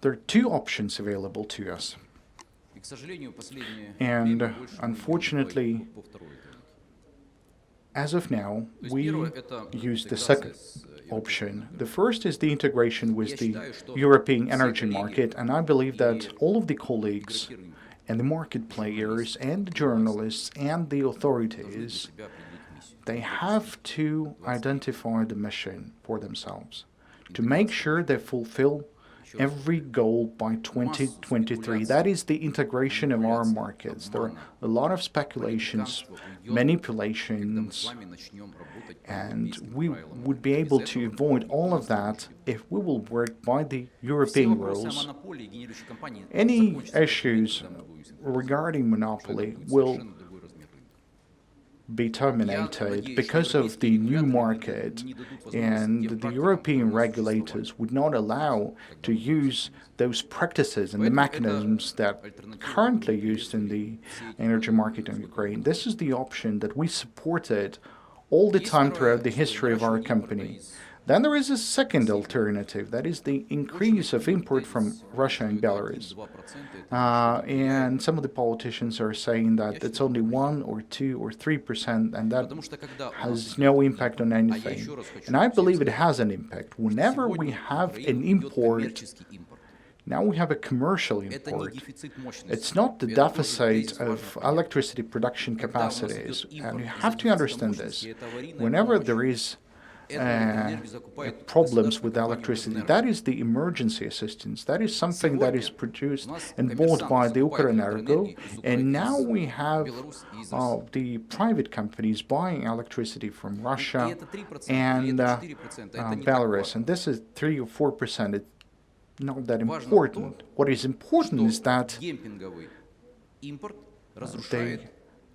There are two options available to us. And unfortunately, as of now, we use the second option. The first is the integration with the European energy market, and I believe that all of the colleagues and the market players and the journalists and the authorities, they have to identify the mission for themselves to make sure they fulfill every goal by 2023. That is the integration of our markets. There are a lot of speculations, manipulations, and we would be able to avoid all of that if we will work by the European rules. Any issues regarding monopoly will be terminated because of the new market, and the European regulators would not allow to use those practices and the mechanisms that currently used in the energy market in Ukraine. This is the option that we supported all the time throughout the history of our company. Then there is a second alternative, that is the increase of import from Russia and Belarus. And some of the politicians are saying that it's only 1 or 2 or 3%, and that has no impact on anything. And I believe it has an impact. Whenever we have an import, now we have a commercial import. It's not the deficit of electricity production capacities. And you have to understand this. Whenever there is problems with electricity, that is the emergency assistance. That is something that is produced and bought by the Ukrenergo, and now we have the private companies buying electricity from Russia and Belarus, and this is 3 or 4%. It's not that important. What is important is that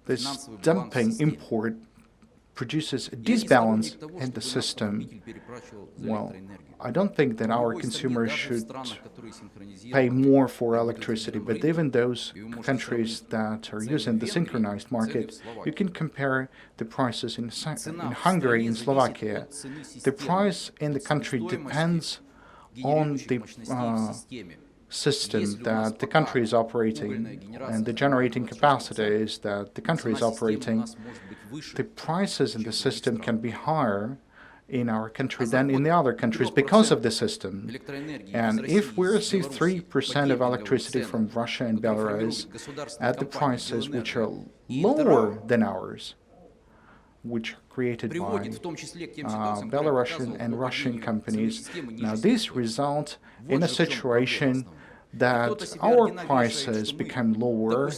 this dumping import produces a disbalance in the system. Well, I don't think that our consumers should pay more for electricity, but even those countries that are using the synchronized market, you can compare the prices in Hungary and Slovakia. The price in the country depends on the system that the country is operating and the generating capacities that the country is operating. The prices in the system can be higher in our country than in the other countries because of the system. And if we receive 3% of electricity from Russia and Belarus at the prices which are lower than ours, which are created by Belarusian and Russian companies, now this results in a situation that our prices become lower,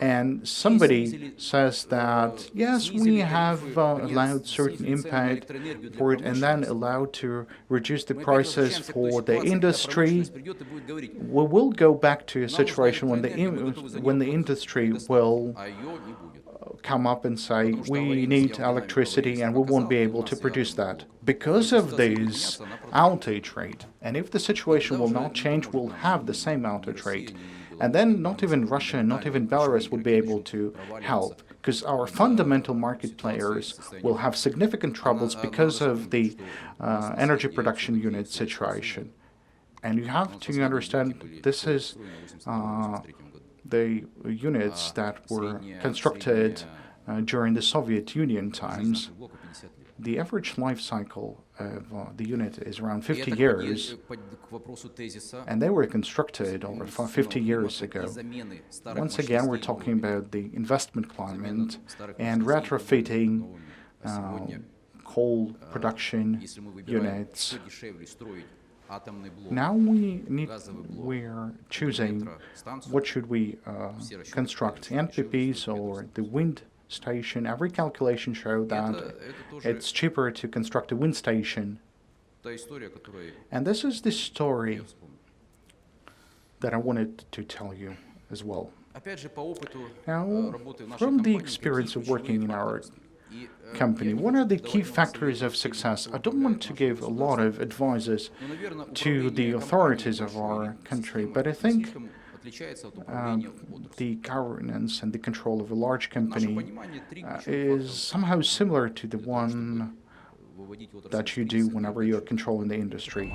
and somebody says that, yes, we have allowed certain impact for it and then allowed to reduce the prices for the industry. We will go back to a situation when the industry will come up and say, we need electricity and we won't be able to produce that because of this outage rate. And if the situation will not change, we'll have the same outage rate. And then not even Russia and not even Belarus will be able to help, because our fundamental market players will have significant troubles because of the energy production unit situation. And you have to understand, this is the units that were constructed during the Soviet Union times. The average life cycle of the unit is around 50 years, and they were constructed over 50 years ago. Once again, we're talking about the investment climate and retrofitting coal production units. Now we're choosing what should we construct, NPPs or the wind station. Every calculation shows that it's cheaper to construct a wind station. And this is the story that I wanted to tell you as well. Now, from the experience of working in our company, what are the key factors of success? I don't want to give a lot of advices to the authorities of our country, but I think the governance and the control of a large company is somehow similar to the one that you do whenever you're controlling the industry.